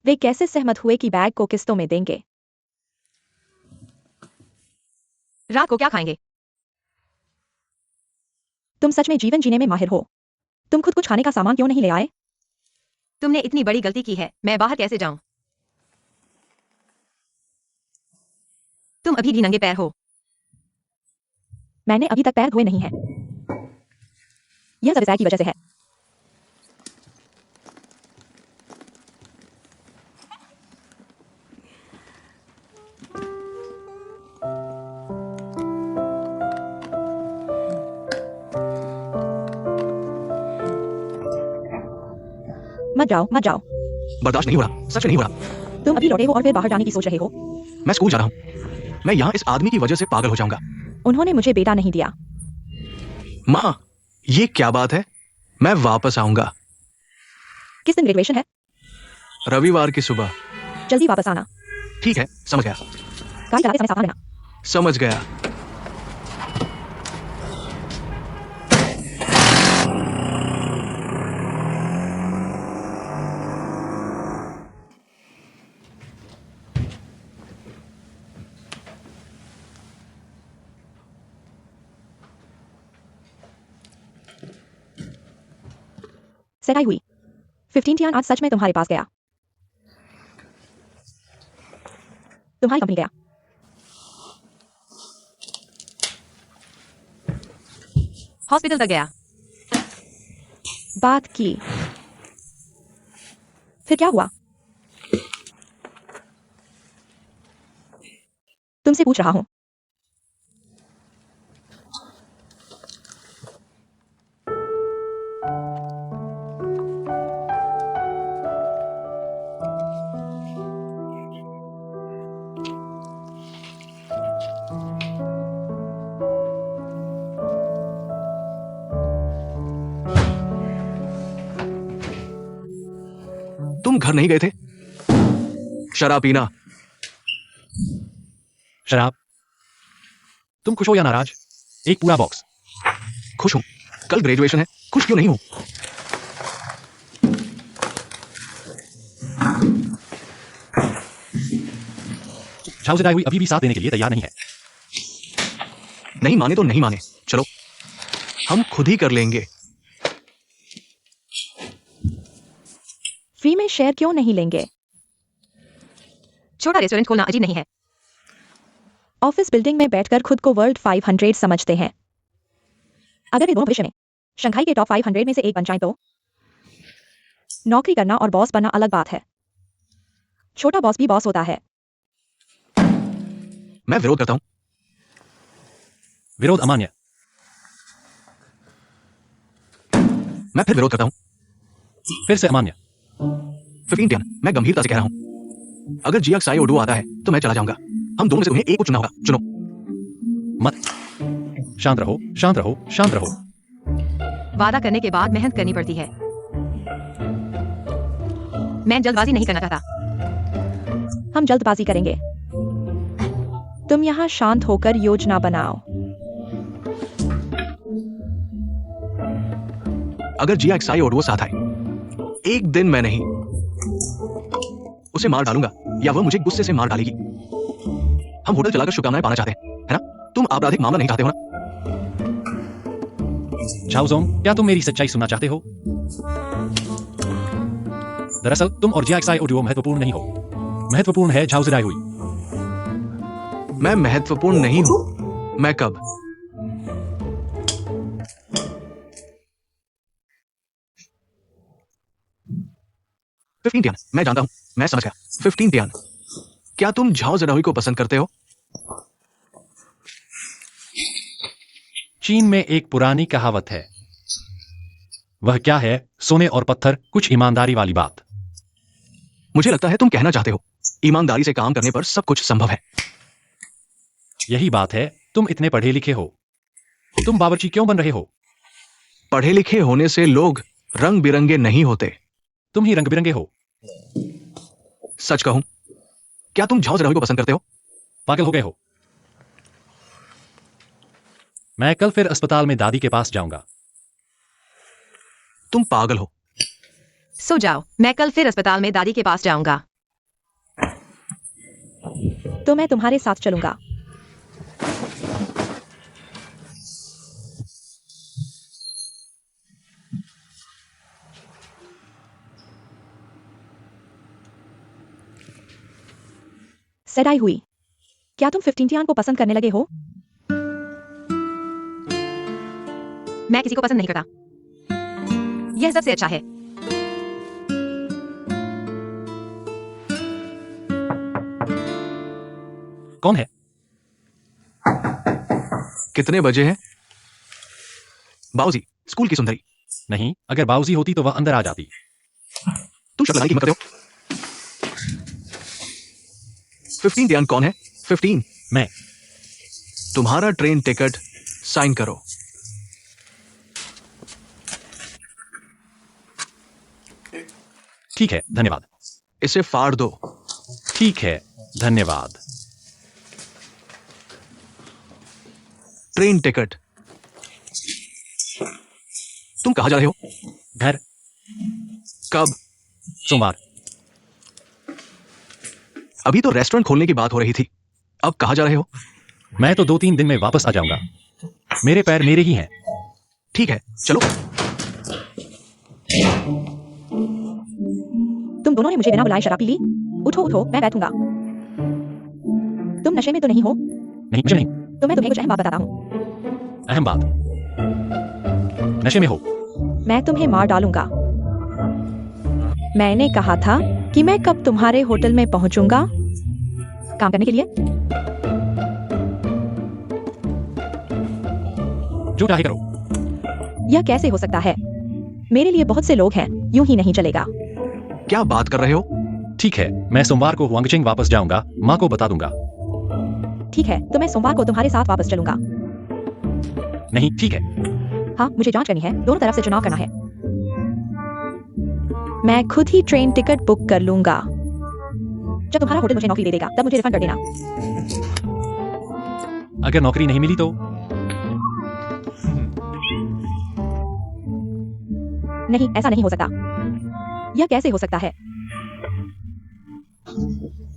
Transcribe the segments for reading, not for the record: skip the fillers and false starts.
वे कैसे सहमत हुए कि बैग को किस्तों में देंगे? रात को क्या खाएंगे? तुम सच में जीवन जीने में माहिर हो। तुम खुद कुछ खाने का सामान क्यों नहीं ले आए? तुमने इतनी बड़ी गलती की है, मैं बाहर कैसे जाऊं? तुम अभी भी नंगे पैर हो। मैंने अभी तक पैर धोए नहीं हैं। यह सब की वजह से है। मत जाओ, मत जाओ। बर्दाश्त नहीं हो रहा, सच में नहीं हो रहा। तुम अभी लौटे हो और फिर बाहर जाने की सोच रहे हो। मैं स्कूल जा रहा हूँ। मैं यहाँ इस आदमी की वजह से पागल हो जाऊंगा। उन्होंने मुझे बेटा नहीं दिया। माँ, ये क्या बात है? मैं वापस आऊंगा। किस दिन ग्रेजुएशन है? रविवार की सुबह। जल्दी वापस आना। ठीक है, समझ गया। गाड़ी चलाते समय सावधान रहना। समझ गया। सेटाई हुई। 15 टियान आज सच में तुम्हारे पास गया। तुम्हारी कंपनी गया। हॉस्पिटल तक गया। बात की। फिर क्या हुआ? तुमसे पूछ रहा हूं। तुम घर नहीं गए थे? शराब पीना। शराब? तुम खुश हो या नाराज? एक पूरा बॉक्स। खुश हूं। कल ग्रेजुएशन है। खुश क्यों नहीं हूं? झाउसेदाई हुई अभी भी साथ देने के लिए तैयार नहीं है। नहीं माने तो नहीं माने, चलो हम खुद ही कर लेंगे। फ्री में शेयर क्यों नहीं लेंगे? छोटा रेस्टोरेंट खोलना अजीब नहीं है। ऑफिस बिल्डिंग में बैठकर खुद को वर्ल्ड 500 समझते हैं। अगर वे दोनों भविष्य में शंघाई के टॉप 500 में से एक बन जाएं तो? नौकरी करना और बॉस बनना अलग बात है। छोटा बॉस भी बॉस होता है। मैं विरोध करता हूं। विरोध अमान्य। मैं फिर विरोध करता हूं। फिर से अमान्य। 15 टियान, मैं गंभीरता से कह रहा हूं। अगर जीएक्सआई ओडुओ आता है तो मैं चला जाऊंगा। हम दोनों में से उन्हें एक को चुनना होगा। चुनो। मत। शांत रहो, शांत रहो, शांत रहो। वादा करने के बाद मेहनत करनी पड़ती है। मैं जल्दबाजी नहीं करना चाहता। हम जल्दबाजी करेंगे। तुम यहाँ शांत होकर योजना बनाओ। अगर जीएक्सआई ओडुओ साथ आए, एक दिन मैं नहीं, उसे मार डालूंगा या वह मुझे गुस्से से मार डालेगी। हम होटल चलाकर शुभकामनाएं पाना चाहते हैं, है ना? तुम आपराधिक मामला नहीं चाहते हो ना? झाउजोंग, क्या तुम मेरी सच्चाई सुनना चाहते हो? दरअसल तुम और जीएक्सआई ओडुओ महत्वपूर्ण नहीं हो। महत्वपूर्ण है झाउसेदाई हुई। मैं महत्वपूर्ण नहीं हूं। मैं कब? फिफ्टीन टियान, मैं जानता हूं, मैं समझ गया। 15 टियान, क्या तुम झाओ जराहुई को पसंद करते हो? चीन में एक पुरानी कहावत है। वह क्या है? सोने और पत्थर, कुछ ईमानदारी वाली बात। मुझे लगता है तुम कहना चाहते हो, ईमानदारी से काम करने पर सब कुछ संभव है। यही बात है। तुम इतने पढ़े लिखे हो। तुम बावर्ची क्यों बन रहे हो? पढ़े लिखे होने से लोग रंग बिरंगे नहीं होते। तुम ही रंग बिरंगे हो। सच कहूं, क्या तुम झाओ जराहुई को पसंद करते हो? पागल हो गए हो। मैं कल फिर अस्पताल में दादी के पास जाऊंगा। तुम पागल हो। सो जाओ, मैं कल फिर अस्पताल में दादी के पास जाऊंगा। तो मैं तुम्हारे साथ चलूंगा। सेडाई हुई। क्या तुम 15 टियान को पसंद करने लगे हो? मैं किसी को पसंद नहीं करता। यह सबसे अच्छा है। कौन है? कितने बजे हैं? बाऊजी, स्कूल की सुंदरी। नहीं, अगर बाऊजी होती तो वह अंदर आ जाती। तू शब्द लगाने की हिम्मत करते हो? 15 टियान कौन है? 15। मैं। तुम्हारा ट्रेन टिकट साइन करो। ठीक है, धन्यवाद। इसे फाड़ दो। ठीक है, धन्यवाद। Train ticket. तुम कहां जा रहे हो? घर। कब? सोमवार। अभी तो रेस्टोरेंट खोलने की बात हो रही थी। अब कहां जा रहे हो? मैं तो 2-3 दिन में वापस आ जाऊंगा। मेरे पैर मेरे ही हैं। ठीक है, चलो। तुम दोनों ने मुझे बिना बुलाए शराब पी ली? उठो उठो, मैं बैठूंगा। तुम नशे में तो नहीं हो? नहीं, मुझे नहीं। तो मैं तुम्हें कुछ अहम बात बताता हूँ। अहम बात। नशे में हो। मैं तुम्हें मार डालूंगा। मैंने कहा था कि मैं कब तुम्हारे होटल में पहुंचूंगा काम करने के लिए। जो चाहे करो। यह कैसे हो सकता है? मेरे लिए बहुत से लोग हैं, यूं ही नहीं चलेगा। क्या बात कर रहे हो? ठीक है, मैं सोमवार को हुआंगचिंग वापस जाऊंगा, माँ को बता दूंगा। ठीक है, तो मैं सोमवार को तुम्हारे साथ वापस चलूंगा। नहीं, ठीक है। हाँ, मुझे जांच करनी है, दोनों तरफ से चुनाव करना है। मैं खुद ही ट्रेन टिकट बुक कर लूंगा। जब तुम्हारा होटल मुझे नौकरी दे देगा, तब मुझे रिफंड कर देना। अगर नौकरी नहीं मिली तो? नहीं, ऐसा नहीं हो सकता। यह कैसे हो सकता है?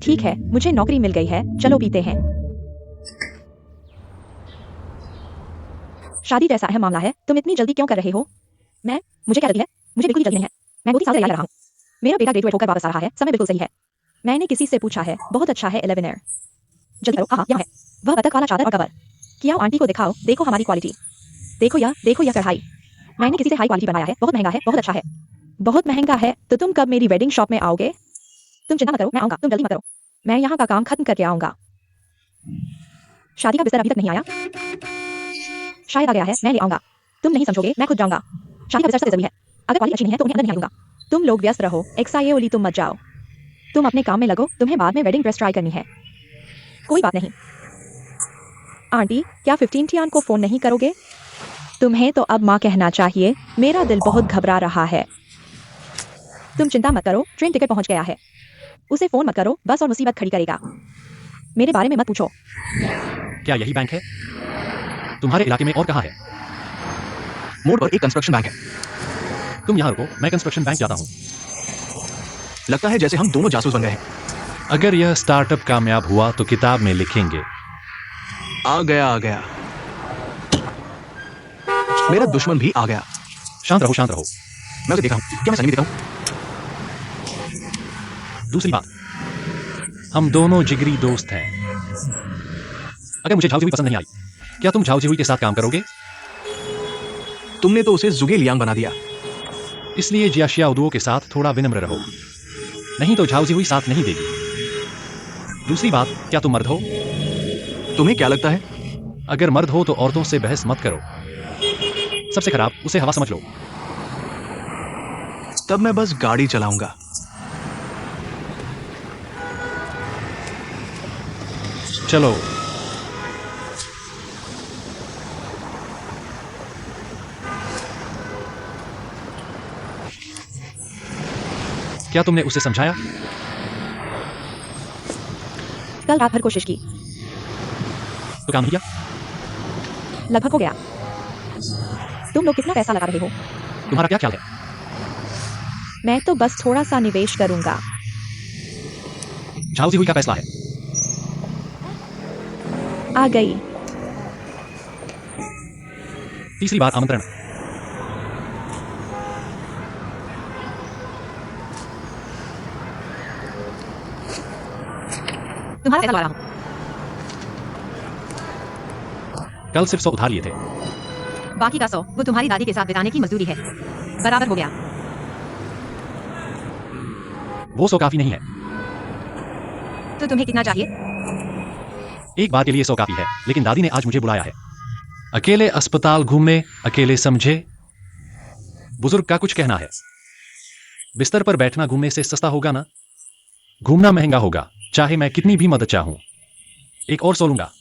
ठीक है, मुझे नौकरी मिल गई है, चलो पीते हैं। शादी जैसा अहम मामला है, तुम इतनी जल्दी क्यों कर रहे हो? मुझे क्या जल्दी है? मुझे बिल्कुल भी जल्दी नहीं है। मैं 2-3 साल से तैयारी कर रहा हूँ। मेरा बेटा ग्रेजुएट होकर वापस आ रहा है, समय बिल्कुल सही है। मैंने किसी से पूछा है, बहुत अच्छा है 11 एयर। जल्दी करो, हाँ यहाँ है। वह बतख वाला चादर और कवर। क्या आंटी को दिखाओ, देखो हमारी क्वालिटी। देखो यह कढ़ाई। मैंने किसी से हाई क्वालिटी बनाया है, बहुत महंगा है, बहुत अच्छा है। बहुत महंगा है, तो तुम कब मेरी वेडिंग शॉप में आओगे? तुम चिंता मत करो, मैं आऊंगा, तुम जल्दी मत करो। मैं यहाँ का काम खत्म करके आऊंगा। शादी का बिस्तर अभी तक नहीं आया? शायद आ गया है, मैं ले आऊंगा। तुम नहीं समझोगे, मैं खुद जाऊंगा। शादी का बिस्तर सबसे जरूरी है। अगर क्वालिटी अच्छी नहीं है तो उन्हें अंदर नहीं आऊंगा। तुम लोग व्यस्त रहो, एक्साइए ओली तुम मत जाओ। तुम अपने काम में लगो, तुम्हें बाद में वेडिंग ड्रेस ट्राई करनी है। कोई बात नहीं। आंटी, क्या 15 टियान को फोन नहीं करोगे? तुम्हें तो अब माँ कहना चाहिए, मेरा दिल बहुत घबरा रहा है। तुम चिंता मत करो, ट्रेन टिकट पहुंच गया है। उसे फोन मत करो, बस और मुसीबत खड़ी करेगा। मेरे बारे में मत पूछो। क्या यही बैंक है? तुम्हारे इलाके में और कहाँ है? मोड़ पर एक कंस्ट्रक्शन बैंक है। तुम यहाँ रुको, मैं कंस्ट्रक्शन बैंक जाता हूँ। लगता है जैसे हम दोनों जासूस बन गए हैं। अगर यह स्टार्टअप कामयाब हुआ तो किताब में लिखेंगे। आ गया। मेरा दुश्मन भी आ गया। शांत रहो, शांत रहो। मैं उसे देखा हूं। क्या मैं सनी में देखा हूं? दूसरी बात, हम दोनों जिगरी दोस्त हैं। अगर मुझे झाउजी हुई पसंद नहीं आई, क्या तुम झाउजी हुई के साथ काम करोगे? तुमने तो उसे जुगे लियांग बना दिया। इसलिए जियाशिया उदुओ के साथ थोड़ा विनम्र रहो, नहीं तो झाउजी हुई साथ नहीं देगी। दूसरी बात, क्या तुम मर्द हो? तुम्हें क्या लगता है? अगर मर्द हो तो औरतों से बहस मत करो। सबसे खराब, उसे हवा समझ लो। तब मैं बस गाड़ी चलाऊंगा। चलो। क्या तुमने उसे समझाया? कल रात भर कोशिश की, तो काम किया? लगभग हो गया। तुम लोग कितना पैसा लगा रहे हो? तुम्हारा क्या ख्याल है? मैं तो बस थोड़ा सा निवेश करूंगा। झाउजी हुई का फैसला है। आ गई। तीसरी बार आमंत्रण। तुम्हारा पैसा लगा रहा हूँ। कल सिर्फ 100 उधार लिए थे। बाकी का 100 वो तुम्हारी दादी के साथ बिताने की मजदूरी है। बराबर हो गया। वो 100 काफी नहीं है। तो तुम्हें कितना चाहिए? एक बार के लिए 100 काफी है, लेकिन दादी ने आज मुझे बुलाया है। अकेले अस्पताल घूमने, अकेले समझे। बुजुर्ग का कुछ कहना है। बिस्तर पर बैठना घूमने से सस्ता होगा ना? घूमना महंगा होगा, चाहे मैं कितनी भी मदद चाहूं। एक और 100 लूंगा।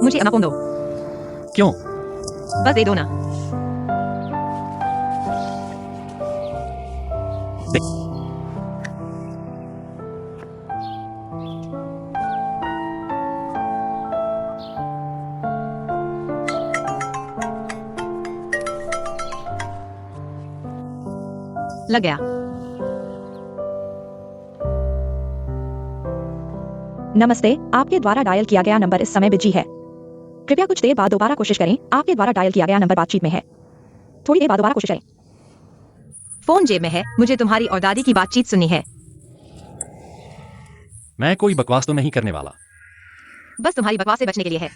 मुझे अनापोन दो। क्यों? बस दे दो ना। लग गया। नमस्ते, आपके द्वारा डायल किया गया नंबर इस समय बिजी है। कृपया कुछ देर बाद दोबारा कोशिश करें। आपके द्वारा डायल किया गया नंबर बातचीत में है। थोड़ी देर बाद दोबारा कोशिश करें। फोन जेब में है। मुझे तुम्हारी और दादी की बातचीत सुननी है। मैं कोई बकवास तो नहीं करने वाला। बस तुम्हारी बकवास से बचने के लिए है।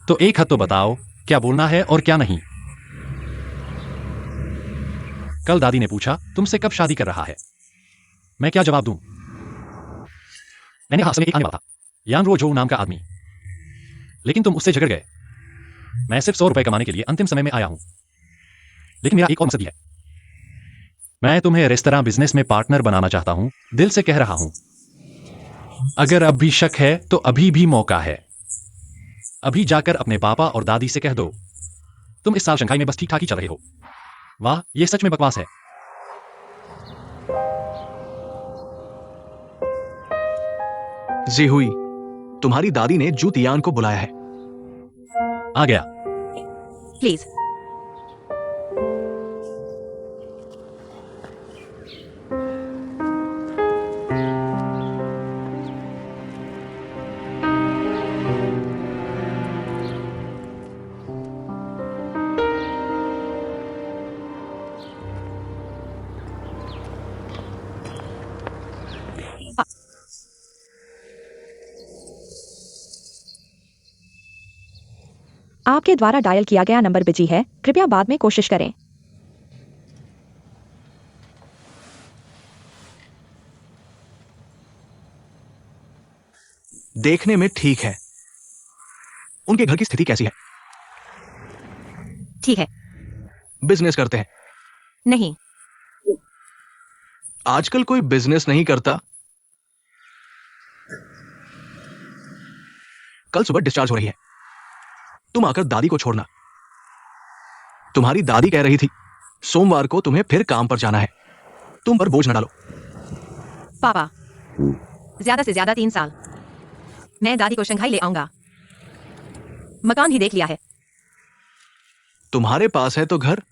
तो एक हद तो बताओ, क्या बोलना है और क्या नहीं। कल दादी ने पूछा, तुमसे कब शादी कर रहा है? मैं क्या जवाब दूं? मैंने कहा, समय एक आने वाला था, यांग रो जो नाम का आदमी। लेकिन तुम उससे झगड़ गए। मैं सिर्फ 100 रुपए कमाने के लिए अंतिम समय में आया हूं। लेकिन मेरा एक और मकसद भी है। मैं तुम्हें रेस्तरां बिजनेस में पार्टनर बनाना चाहता हूं। दिल से कह रहा हूं। अगर अब भी शक है तो अभी भी मौका है। अभी जाकर अपने पापा और दादी से कह दो, तुम इस साल शंघाई में बस ठीक ठाक ही चल रहे हो। वाह, ये सच में बकवास है। जी हुई, तुम्हारी दादी ने जू तियान को बुलाया है। आ गया। प्लीज। आपके द्वारा डायल किया गया नंबर बिजी है। कृपया बाद में कोशिश करें। देखने में ठीक है। उनके घर की स्थिति कैसी है? ठीक है। बिजनेस करते हैं? नहीं। आजकल कोई बिजनेस नहीं करता। कल सुबह डिस्चार्ज हो रही है। तुम आकर दादी को छोड़ना। तुम्हारी दादी कह रही थी सोमवार को तुम्हें फिर काम पर जाना है। तुम पर बोझ न डालो। पापा, ज्यादा से ज्यादा 3 साल। मैं दादी को शंघाई ले आऊंगा। मकान भी देख लिया है। तुम्हारे पास है तो घर।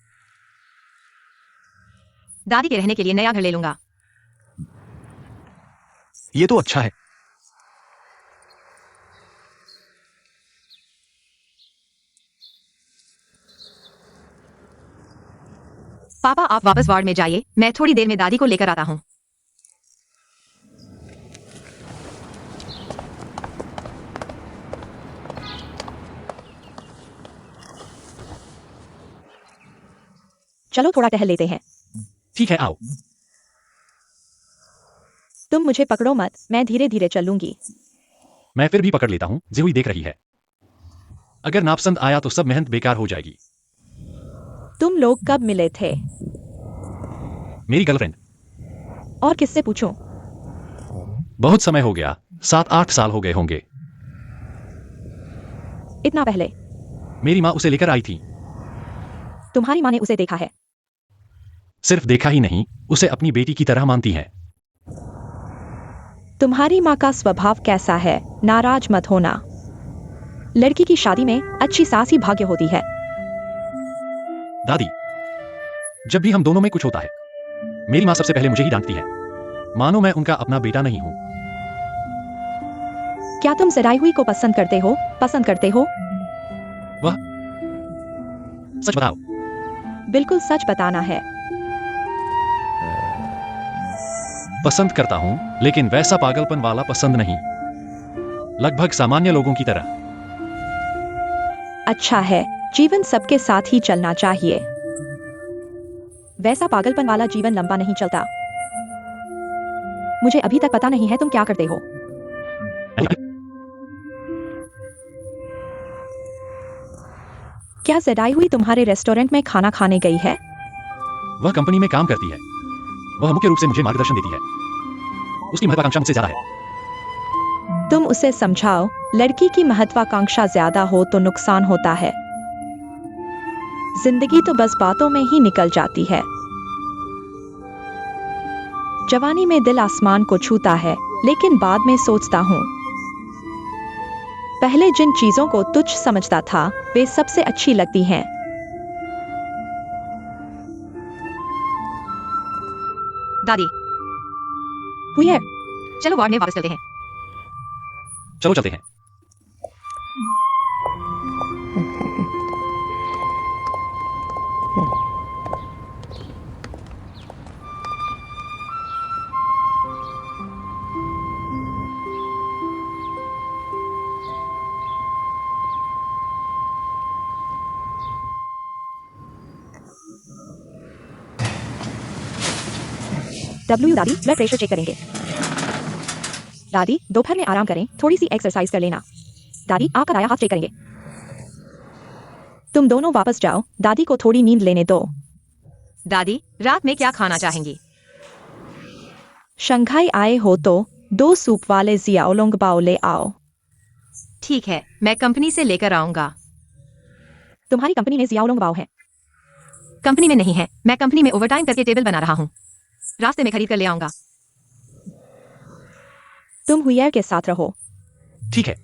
दादी के रहने के लिए नया घर ले लूंगा। ये तो अच्छा है। पापा, आप वापस वार्ड में जाइए। मैं थोड़ी देर में दादी को लेकर आता हूं। चलो थोड़ा टहल लेते हैं। ठीक है, आओ। तुम मुझे पकड़ो मत, मैं धीरे धीरे चलूंगी। मैं फिर भी पकड़ लेता हूं। जिहुई देख रही है। अगर नापसंद आया तो सब मेहनत बेकार हो जाएगी। तुम लोग कब मिले थे? मेरी गर्लफ्रेंड। और किससे पूछूं? बहुत समय हो गया, 7-8 साल हो गए होंगे। इतना पहले? मेरी माँ उसे लेकर आई थी। तुम्हारी माँ ने उसे देखा है? सिर्फ देखा ही नहीं, उसे अपनी बेटी की तरह मानती है। तुम्हारी माँ का स्वभाव कैसा है? नाराज मत होना। लड़की की शादी में अच्छी सास ही भाग्य होती है। दादी, जब भी हम दोनों में कुछ होता है, मेरी माँ सबसे पहले मुझे ही डांटती है, मानो मैं उनका अपना बेटा नहीं हूं। क्या तुम सराई हुई को पसंद करते हो? पसंद करते हो? वह सच बताओ। बिल्कुल सच बताना है। पसंद करता हूं, लेकिन वैसा पागलपन वाला पसंद नहीं, लगभग सामान्य लोगों की तरह। अच्छा है, जीवन सबके साथ ही चलना चाहिए। वैसा पागलपन वाला जीवन लंबा नहीं चलता। मुझे अभी तक पता नहीं है तुम क्या करते हो। क्या जराई हुई तुम्हारे रेस्टोरेंट में खाना खाने गई है? वह कंपनी में काम करती है। वह मुख्य रूप से मुझे मार्गदर्शन देती है। उसकी महत्वाकांक्षा मुझसे ज्यादा है। तुम उसे समझाओ, लड़की की महत्वाकांक्षा ज्यादा हो तो नुकसान होता है। जिंदगी तो बस बातों में ही निकल जाती है। जवानी में दिल आसमान को छूता है, लेकिन बाद में सोचता हूँ, पहले जिन चीजों को तुच्छ समझता था, वे सबसे अच्छी लगती हैं। दादी, हुई है। चलो वार्ड में वापस चलते हैं। चलो चलते हैं। दादी, ब्लड प्रेशर चेक करेंगे। दादी, दोपहर में आराम करें, थोड़ी सी एक्सरसाइज कर लेना। दादी, आँख का दायां हाथ चेक करेंगे। तुम दोनों वापस जाओ, दादी को थोड़ी नींद लेने दो। दादी, रात में क्या खाना चाहेंगी? शंघाई आए हो तो 2 सूप वाले जियाओलोंग बाओ ले आओ। ठीक है, मैं कंपनी से लेकर आऊंगा। तुम्हारी कंपनी में जियाओलोंग बाओ है? कंपनी में नहीं है, मैं कंपनी में ओवरटाइम करके टेबल बना रहा हूँ। रास्ते में खरीद कर ले आऊंगा। तुम हुइयर के साथ रहो। ठीक है।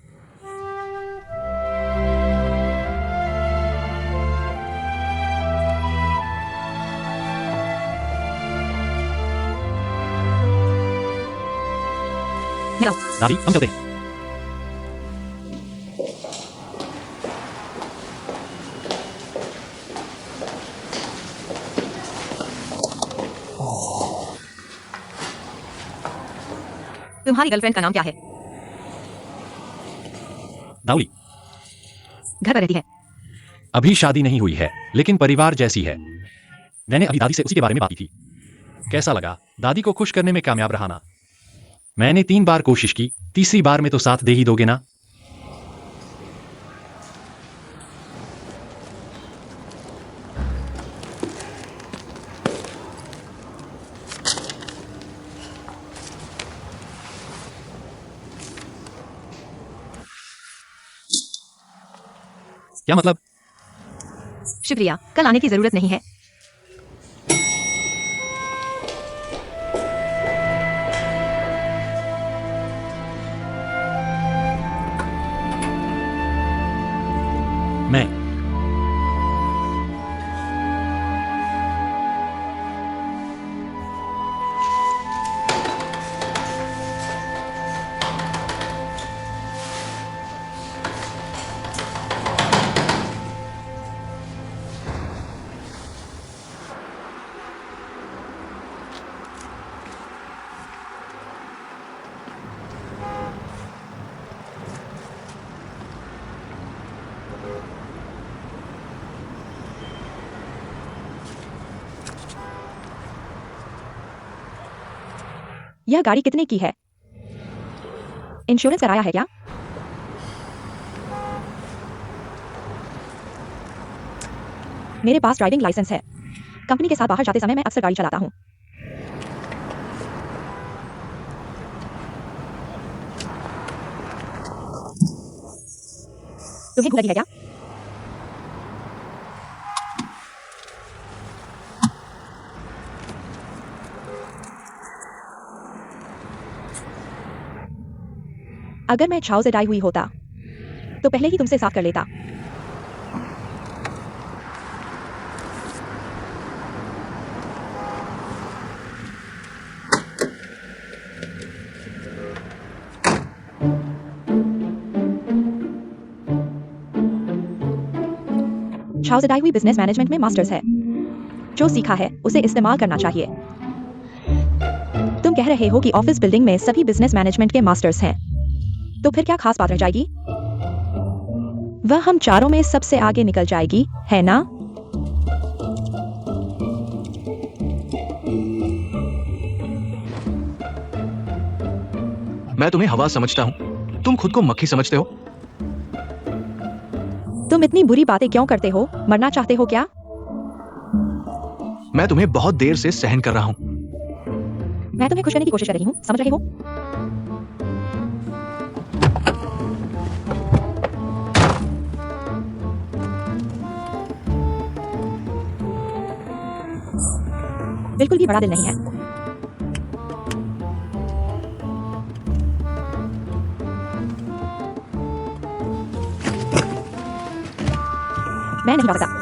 दादी, हम चलते हैं। तुम्हारी गर्लफ्रेंड का नाम क्या है? दाउली, घर पर रहती है? अभी शादी नहीं हुई है, लेकिन परिवार जैसी है। मैंने अभी दादी से उसी के बारे में बात की थी। कैसा लगा दादी को खुश करने में कामयाब रहा ना? मैंने 3 बार कोशिश की, तीसरी बार में तो साथ दे ही दोगे ना? क्या मतलब? शुक्रिया, कल आने की जरूरत नहीं है। मैं यह गाड़ी कितने की है? इंश्योरेंस कराया है क्या? मेरे पास ड्राइविंग लाइसेंस है। कंपनी के साथ बाहर जाते समय मैं अक्सर गाड़ी चलाता हूँ। तुम्हें भूख लगी है क्या? अगर मैं छाव से डाई हुई होता तो पहले ही तुमसे साफ कर लेता। छाव से डाई हुई बिजनेस मैनेजमेंट में मास्टर्स है। जो सीखा है उसे इस्तेमाल करना चाहिए। तुम कह रहे हो कि ऑफिस बिल्डिंग में सभी बिजनेस मैनेजमेंट के मास्टर्स हैं, तो फिर क्या खास बात रह जाएगी? वह हम चारों में सबसे आगे निकल जाएगी, है ना? मैं तुम्हें हवा समझता हूँ, तुम खुद को मक्खी समझते हो। तुम इतनी बुरी बातें क्यों करते हो? मरना चाहते हो क्या? मैं तुम्हें बहुत देर से सहन कर रहा हूँ। मैं तुम्हें खुश करने की कोशिश कर रही हूँ, समझ रहे हो? बिल्कुल भी बड़ा दिल नहीं है। मैं नहीं बताता।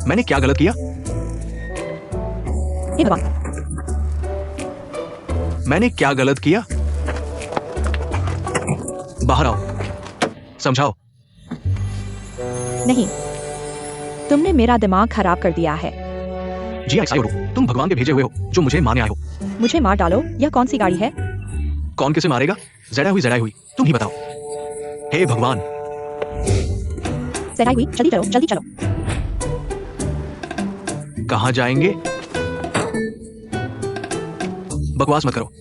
मैंने क्या गलत किया? हे भगवान, मैंने क्या गलत किया? बाहर आओ, समझाओ। नहीं, तुमने मेरा दिमाग खराब कर दिया है। जी एक्सायोरू, तुम भगवान के भेजे हुए हो जो मुझे मारने आए हो। मुझे मार डालो। यह कौन सी गाड़ी है? कौन किसे मारेगा? जड़ाई हुई तुम ही बताओ। हे भगवान, सराई हुई, जल्दी चलो, जल्दी चलो। कहाँ जाएंगे? बकवास मत करो।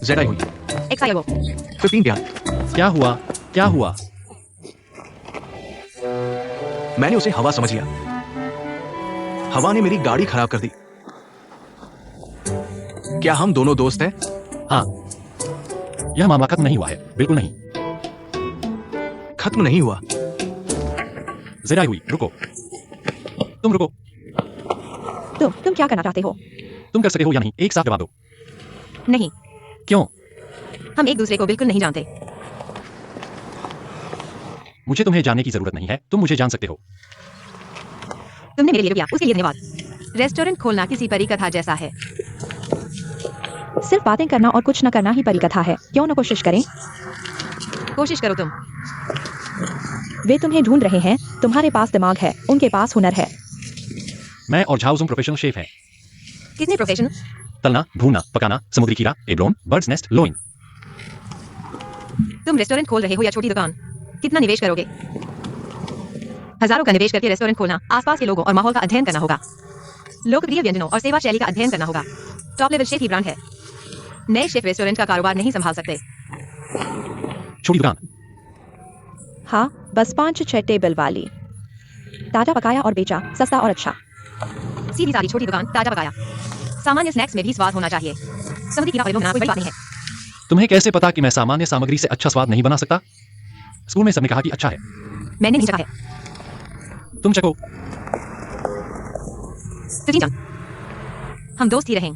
जड़ाई हुई, XIO 15 ध्यान। क्या हुआ? क्या हुआ? मैंने उसे हवा समझ लिया। हवा ने मेरी गाड़ी खराब कर दी। क्या हम दोनों दोस्त हैं? हाँ, यह मामला खत्म नहीं हुआ है, बिल्कुल नहीं। खत्म नहीं हुआ। जरा हुई, रुको। तुम रुको। तुम क्या करना चाहते हो? तुम कर सकते हो या नहीं, एक साथ जवाब दो। नहीं, क्यों? हम एक दूसरे को बिल्कुल नहीं जानते। मुझे तुम्हें जानने की जरूरत नहीं है, तुम मुझे जान सकते हो। तुमने मेरे लिए किया, उसके लिए धन्यवाद। रेस्टोरेंट खोलना किसी परी कथा जैसा है। सिर्फ बातें करना और कुछ न करना ही परिकथा है। क्यों न कोशिश करें? कोशिश करो तुम। वे तुम्हें ढूंढ रहे हैं। तुम्हारे पास दिमाग है, उनके पास हुनर है। मैं और झाओजुंग प्रोफेशनल शेफ हैं। कितने प्रोफेशनल? तलना, भूनना, पकाना, समुद्री खीरा, एब्लोन, बर्ड्स नेस्ट, लोइन। तुम रेस्टोरेंट खोल रहे हो या छोटी दुकान? कितना निवेश करोगे? हजारों का निवेश करके रेस्टोरेंट खोलना, आसपास के लोगों और माहौल का अध्ययन करना होगा। लोकप्रिय व्यंजनों और सेवा शैली का अध्ययन करना होगा। टॉप लेवल शेफ ही ब्रांड है। नए शेफ रेस्टोरेंट का कारोबार नहीं संभाल सकते। छोटी दुकान। हाँ, बस 5-6 टेबल वाली। ताजा पकाया और बेचा, सस्ता और अच्छा। सीधी सादी छोटी दुकान, ताजा पकाया। सामान्य स्नैक्स में भी स्वाद होना चाहिए। समुद्री खीरा और एब्लोन कोई बड़ी बात नहीं है। तुम्हें कैसे पता कि मैं सामान्य सामग्री से अच्छा स्वाद नहीं बना सकता? स्कूल में सबने कहा कि अच्छा है। मैंने नहीं चखा है। तुम चखो। सुजीन, हम दोस्त ही रहें।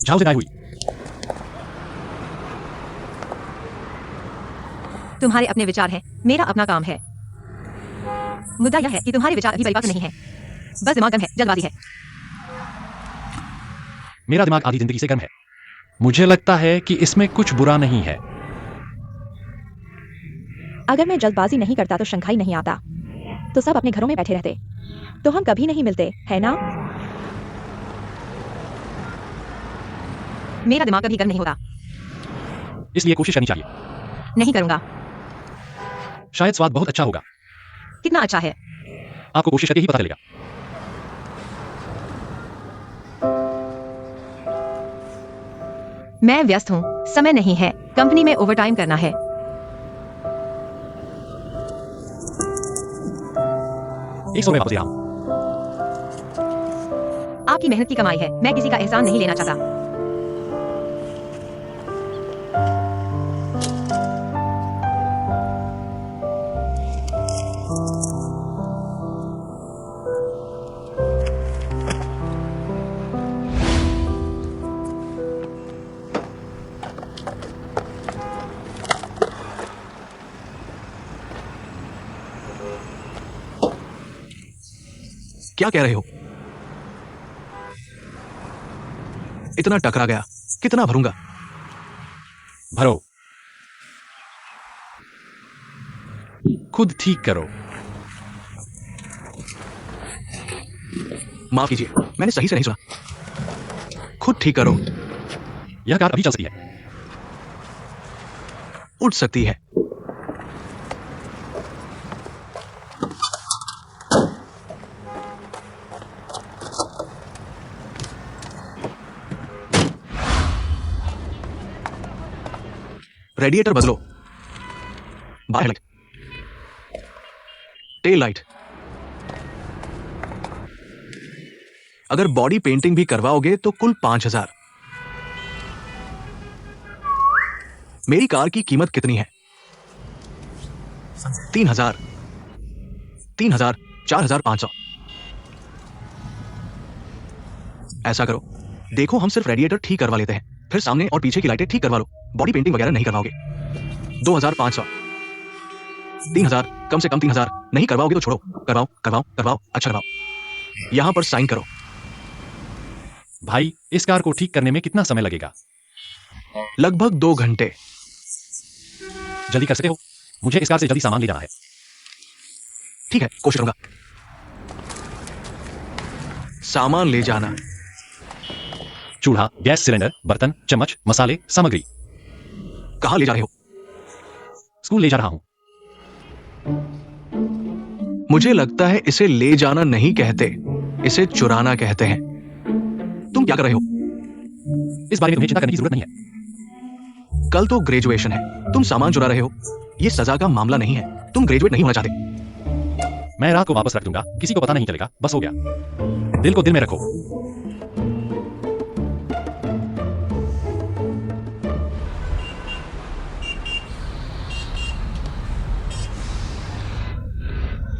झाओ से हुई। तुम्हारे अपने विचार हैं, मेरा अपना काम है। मुद्दा यह है कि तुम्हारे विचार अभी परिपक्व नहीं है, बस दिमाग गर्म है, जल्दबाजी है। मेरा दिमाग आधी जिंदगी से गर्म है। मुझे लगता है कि इसमें कुछ बुरा नहीं है। अगर मैं जल्दबाजी नहीं करता तो शंघाई नहीं आता, तो सब अपने घरों में बैठे रहते, तो हम कभी नहीं मिलते, है ना? मेरा दिमाग कभी गर्म नहीं होता। इसलिए कोशिश करनी चाहिए। नहीं करूंगा। शायद स्वाद बहुत अच्छा होगा। कितना अच्छा है? आपको कोशिश करके ही पता चलेगा। मैं व्यस्त हूँ, समय नहीं है, कंपनी में ओवरटाइम करना है। एक सौ में वापस ले रहा हूं। आपकी मेहनत की कमाई है, मैं किसी का एहसान नहीं लेना चाहता। क्या कह रहे हो? इतना टकरा गया, कितना भरूंगा? भरो। खुद ठीक करो। माफ कीजिए, मैंने सही से नहीं सुना। खुद ठीक करो। यह कार अभी चल सकती है। उठ सकती है। रेडिएटर बदलो। बाहर लाइट, टेल लाइट। अगर बॉडी पेंटिंग भी करवाओगे तो कुल 5,000। मेरी कार की कीमत कितनी है? 3,000, 3,000, 4,500। ऐसा करो, देखो हम सिर्फ रेडिएटर ठीक करवा लेते हैं, फिर सामने और पीछे की लाइटें ठीक करवा लो, बॉडी पेंटिंग वगैरह नहीं करवाओगे। 2,500, 3,000, कम से कम 3,000। नहीं करवाओगे तो छोड़ो। करवाओ करवाओ करवाओ, अच्छा करवाओ। यहां पर साइन करो। भाई, इस कार को ठीक करने में कितना समय लगेगा? लगभग 2 घंटे। जल्दी कर सकते हो? मुझे इस कार से जल्दी सामान ले जाना है। ठीक है, कोशिश करूंगा। सामान ले जाना। चूल्हा, गैस सिलेंडर, बर्तन, चम्मच, मसाले, सामग्री। कहां ले जा रहे हो? स्कूल ले जा रहा हूं। मुझे लगता है इसे ले जाना नहीं कहते, इसे चुराना कहते हैं। तुम क्या कर रहे हो? इस बारे में तुम्हें चिंता करने की जरूरत नहीं है। कल तो ग्रेजुएशन है, तुम सामान चुरा रहे हो। यह सजा का मामला नहीं है, तुम ग्रेजुएट नहीं होना चाहते। मैं रात को वापस रख दूंगा, किसी को पता नहीं चलेगा, बस हो गया। दिल को दिल में रखो।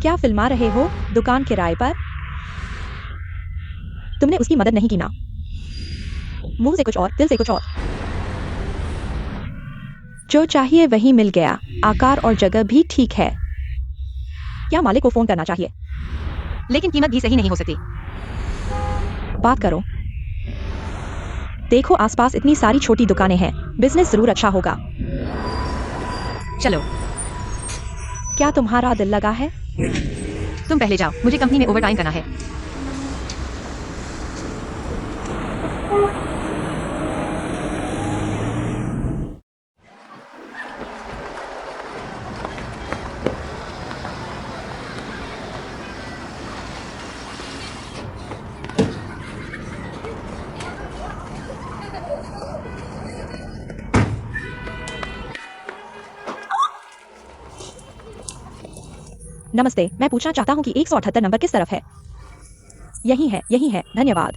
क्या फिल्मा रहे हो दुकान किराए पर? तुमने उसकी मदद नहीं की ना? मुंह से कुछ और, दिल से कुछ और। जो चाहिए वही मिल गया, आकार और जगह भी ठीक है। क्या मालिक को फोन करना चाहिए? लेकिन कीमत भी सही नहीं हो सकती। बात करो। देखो आसपास इतनी सारी छोटी दुकानें हैं, बिजनेस जरूर अच्छा होगा। चलो, क्या तुम्हारा दिल लगा है? तुम पहले जाओ, मुझे कंपनी में ओवरटाइम करना है। नमस्ते, मैं पूछना चाहता हूँ कि 178 नंबर किस तरफ है? यही है, यही है, धन्यवाद।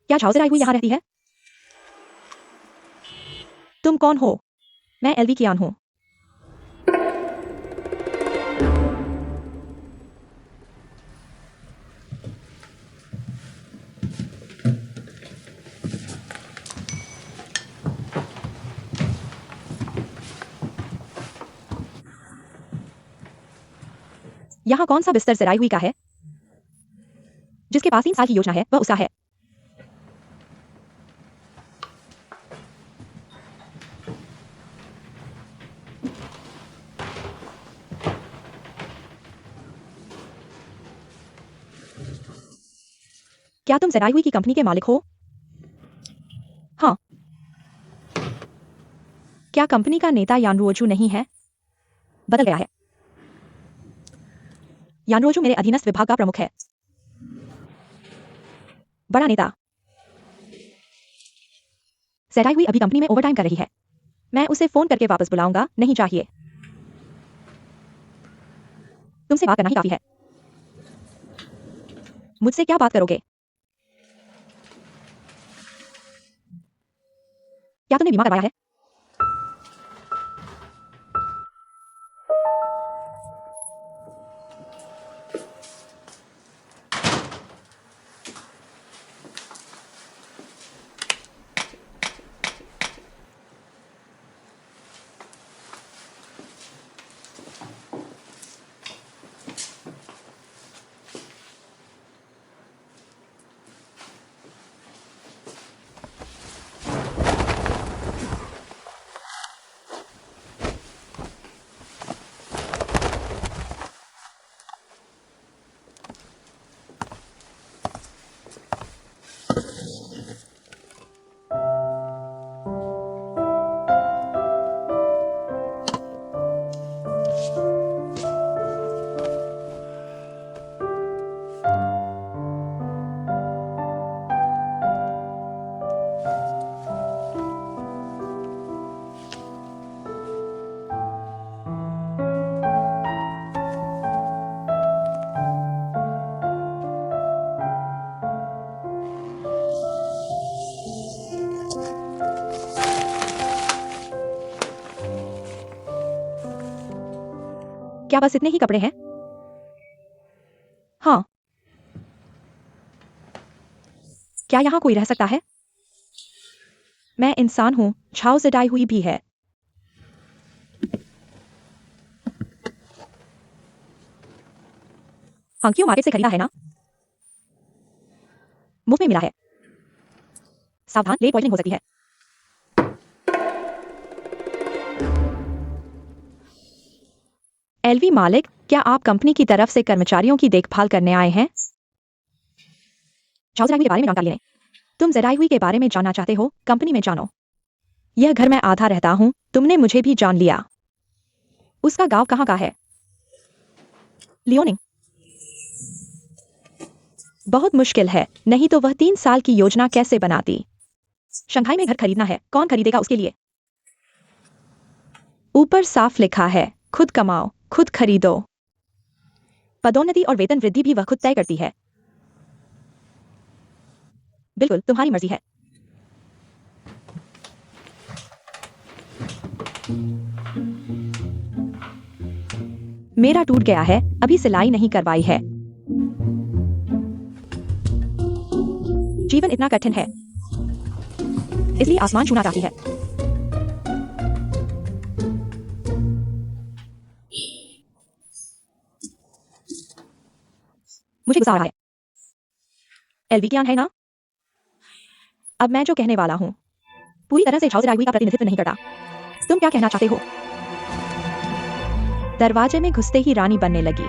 क्या झाओ से आई हुई यहाँ रहती है? तुम कौन हो? मैं एलवी कियान हूँ। यहाँ कौन सा बिस्तर जराई हुई का है? जिसके पास 3 साल की योजना है वह उसका है। क्या तुम जराई हुई की कंपनी के मालिक हो? हाँ। क्या कंपनी का नेता यानरोजू नहीं है? बदल गया है। यानरोजू मेरे अधीनस्थ विभाग का प्रमुख है। बड़ा नेता। जराई हुई अभी कंपनी में ओवरटाइम कर रही है। मैं उसे फोन करके वापस बुलाऊंगा। नहीं चाहिए। तुमसे बात करना ही काफी है। मुझसे क्या बात करोगे? क्या तुमने बीमा करवाया है? क्या बस इतने ही कपड़े हैं? हाँ। क्या यहाँ कोई रह सकता है? मैं इंसान हूँ। छाव जराई हुई भी है। हाँ, क्यों मार्केट से खरीदा है ना? मुफ्त में मिला है। सावधान, लेट पॉइजनिंग हो सकती है। एलवी मालिक, क्या आप कंपनी की तरफ से कर्मचारियों की देखभाल करने आए हैं? छाव जराई हुई के बारे में जानकारी लें। तुम जराई हुई के बारे में जानना चाहते हो? कंपनी में जानो। यह घर में आधा रहता हूँ। तुमने मुझे भी जान लिया। उसका गांव कहाँ का है? लियोनिंग। बहुत मुश्किल है, नहीं तो वह 3 साल की योजना कैसे बनाती? शंघाई में घर खरीदना है। कौन खरीदेगा उसके लिए? ऊपर साफ लिखा है, खुद कमाओ, खुद खरीदो। पदोन्नति और वेतन वृद्धि भी वह खुद तय करती है। बिल्कुल, तुम्हारी मर्जी है। मेरा टूट गया है, अभी सिलाई नहीं करवाई है। जीवन इतना कठिन है, इसलिए आसमान छूना चाहती है। मुझे गुस्सा आ रहा है। एलवी क्या है ना? अब मैं जो कहने वाला हूं पूरी तरह से छाव जराई हुई का प्रतिनिधित्व नहीं करता। तुम क्या कहना चाहते हो? दरवाजे में घुसते ही रानी बनने लगी।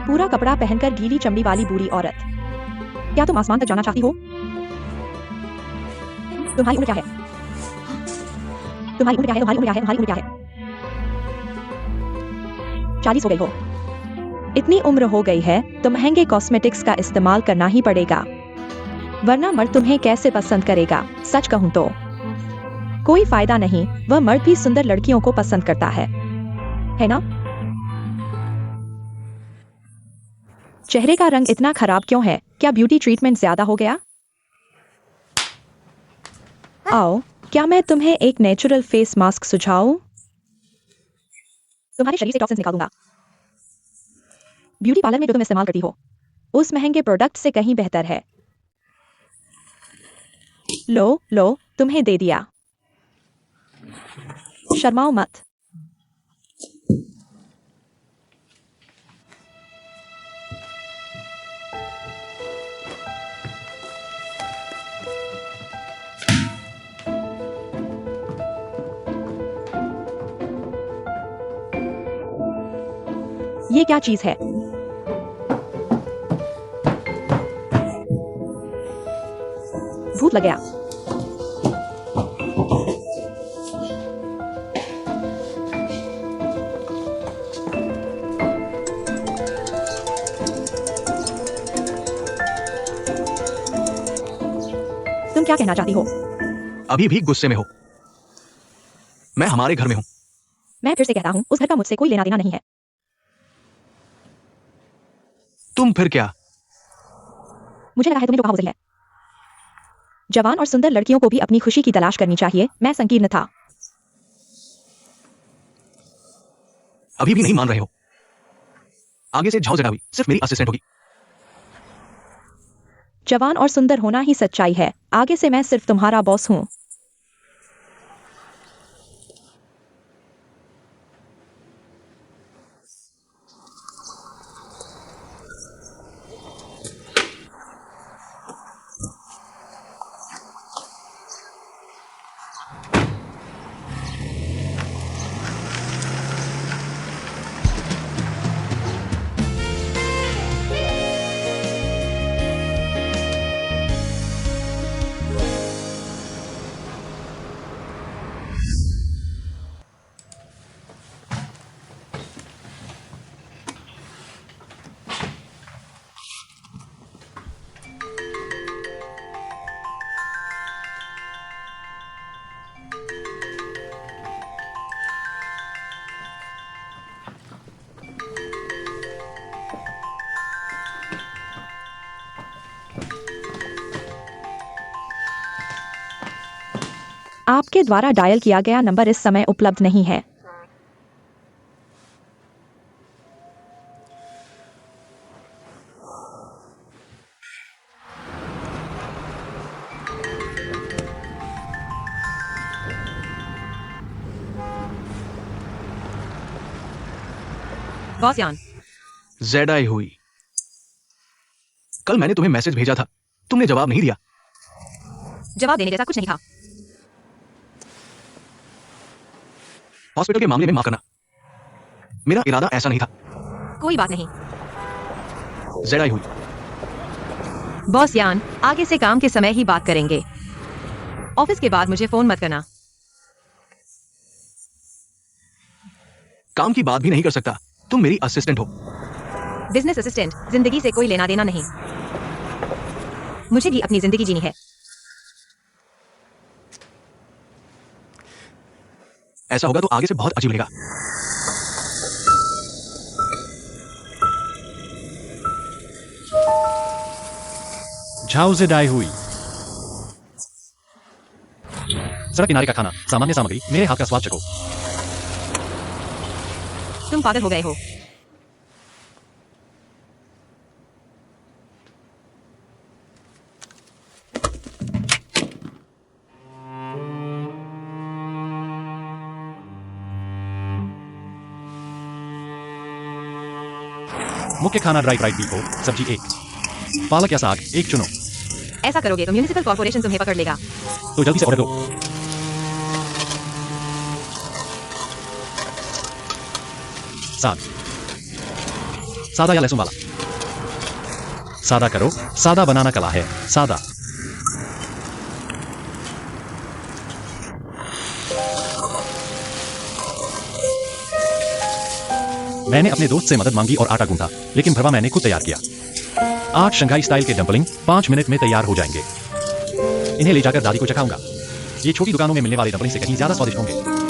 पूरा कपड़ा पहनकर गीली चमड़ी वाली बूढ़ी औरत। क्या तुम आसमान तक जाना चाहती हो? तुम्हारी उम्र क्या है? तुम्हारी उम्र क्या है? तुम्हारी उम्र क्या है? तुम्हारी उम्र क्या है? 40 हो गई हो। इतनी उम्र हो गई है तो महंगे कॉस्मेटिक्स का इस्तेमाल करना ही पड़ेगा, वरना मर्द तुम्हें कैसे पसंद करेगा? सच कहूं तो कोई फायदा नहीं। वह मर्द भी सुंदर लड़कियों को पसंद करता है ना? चेहरे का रंग इतना खराब क्यों है? क्या ब्यूटी ट्रीटमेंट ज्यादा हो गया? आओ, क्या मैं तुम्हें एक नेचुरल फेस मास्क सुझाऊं? तुम्हारे शरीर से टॉक्सिन्स निकाल दूंगा। ब्यूटी पार्लर में जो तुम इस्तेमाल करती हो उस महंगे प्रोडक्ट से कहीं बेहतर है। लो, तुम्हें दे दिया। शर्माओ मत। ये क्या चीज है? भूत लग गया। तुम क्या कहना चाहती हो? अभी भी गुस्से में हो? मैं हमारे घर में हूं। मैं फिर से कहता हूं, उस घर का मुझसे कोई लेना देना नहीं है। तुम फिर क्या? मुझे लगा है तुमने जो कहा वो सही है। जवान और सुंदर लड़कियों को भी अपनी खुशी की तलाश करनी चाहिए। मैं संकीर्ण था। अभी भी नहीं मान रहे हो? आगे से झाओ जटावी सिर्फ मेरी असिस्टेंट होगी। जवान और सुंदर होना ही सच्चाई है। आगे से मैं सिर्फ तुम्हारा बॉस हूं। आपके द्वारा डायल किया गया नंबर इस समय उपलब्ध नहीं है। बॉस यान, जेडाई हुई। कल मैंने तुम्हें मैसेज भेजा था, तुमने जवाब नहीं दिया। जवाब देने जैसा कुछ नहीं था। हॉस्पिटल के मामले में माफ करना, मेरा इरादा ऐसा नहीं था। कोई बात नहीं। जेडाई हुई। बॉस यान, आगे से काम के समय ही बात करेंगे। ऑफिस के बाद मुझे फोन मत करना। काम की बात भी नहीं कर सकता, तुम मेरी असिस्टेंट हो। बिजनेस असिस्टेंट, जिंदगी से कोई लेना देना नहीं। मुझे भी अपनी जिंदगी जीनी है। ऐसा होगा तो आगे से बहुत अजीब लगेगा। झाओ जेडाई हुई। सड़क किनारे का खाना, सामान्य सामग्री, मेरे हाथ का स्वाद चखो। तुम पागल हो गए हो। मुख्य खाना ड्राई फ्राइड बीफ हो, सब्जी एक, पालक या साग एक चुनो। ऐसा करोगे तो म्युनिसिपल कॉर्पोरेशन तुम्हें पकड़ लेगा। तो जल्दी से ऑर्डर दो। साग, सादा या लहसुन वाला? सादा करो, सादा बनाना कला है। सादा। मैंने अपने दोस्त से मदद मांगी और आटा गूंथा, लेकिन भरवा मैंने खुद तैयार किया। 8 शंघाई स्टाइल के डम्पलिंग 5 मिनट में तैयार हो जाएंगे। इन्हें ले जाकर दादी को चखाऊंगा। ये छोटी दुकानों में मिलने वाले डम्पलिंग से कहीं ज्यादा स्वादिष्ट होंगे।